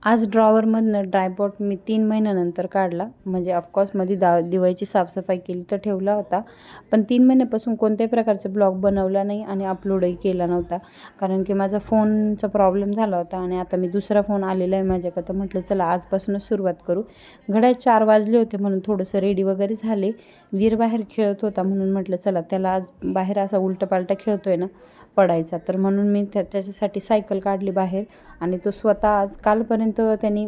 आज ड्रॉवरमधनं ड्रायपॉट मी 3 महिन्यानंतर काढला. म्हणजे ऑफकोर्स मध्ये दिवाळीची साफसफाई केली तर ठेवला होता, पण 3 महिन्यापासून कोणत्याही प्रकारचा ब्लॉग बनवला नाही आणि अपलोडही केला नव्हता. कारण की माझा फोनचा प्रॉब्लेम झाला होता आणि आता मी दुसरा फोन आलेला आहे माझ्याकडे, तर म्हटलं चला आजपासूनच सुरुवात करू. घड्याळ 4 वाजले होते म्हणून थोडंसं रेडी वगैरे झाले. वीर बाहेर खेळत होता म्हणून म्हटलं चला त्याला आज बाहेर असा उलटपालटा खेळतोय ना पडायचा, तर म्हणून मी त्याच्यासाठी सायकल काढली बाहेर. आणि तो स्वतः आज कालपर्यंत त्यांनी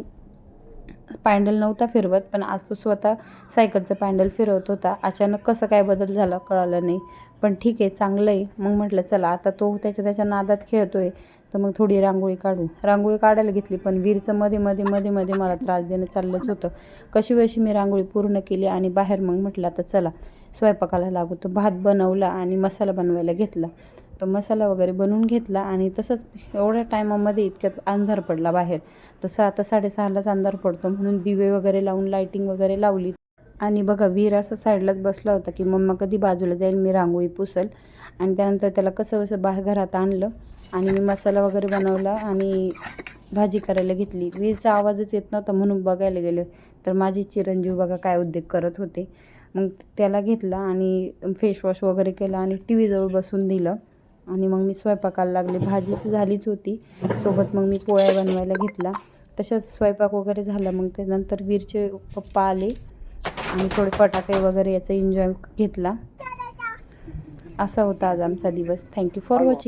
पॅन्डल नव्हता फिरवत, पण आज तो स्वतः सायकलचं पॅन्डल फिरवत होता. अचानक कसं काय बदल झाला कळालं नाही, पण ठीक आहे चांगलं आहे. मग म्हटलं चला आता तो त्याच्या नादात खेळतोय तर मग थोडी रांगोळी काढू. रांगोळी काढायला घेतली, पण वीरचं मध्ये मध्ये मध्ये मध्ये मला त्रास देणं चाललंच होतं. कशी वशी मी रांगोळी पूर्ण केली आणि बाहेर मग म्हटलं आता चला स्वयंपाकाला लागू. तो भात बनवला आणि मसाला बनवायला घेतला. तो मसाला वगैरे बनवून घेतला आणि तसंच एवढ्या टायमामध्ये इतक्यात अंधार पडला बाहेर. तसं आता 6:30लाच अंधार पडतो म्हणून दिवे वगैरे लावून लाईटिंग वगैरे लावली. आणि बघा वीर असं साईडलाच बसला होता की मम्मा कधी बाजूला जाईल, मी रांगोळी पुसल. आणि त्यानंतर त्याला कसं कसं बाहेर घरात आणलं आणि मी मसाला वगैरे बनवला आणि भाजी करायला घेतली. वीरचा आवाजच येत नव्हता म्हणून बघायला गेलं तर माझी चिरंजीव बघा काय उद्योग करत होते. मग त्याला घेतला आणि फेसवॉश वगैरे केला आणि टी व्हीजवळ बसून दिलं आणि मग मी स्वयंपाकाला लागले. भाजीच झालीच होती, सोबत मग मी पोळ्या बनवायला घेतला. तशाच स्वयंपाक वगैरे झाला. मग त्यानंतर वीरचे पप्पा आले आणि थोडे फटाके वगैरे याचा एन्जॉय घेतला. असा होता आज आमचा दिवस. Thank you for watching.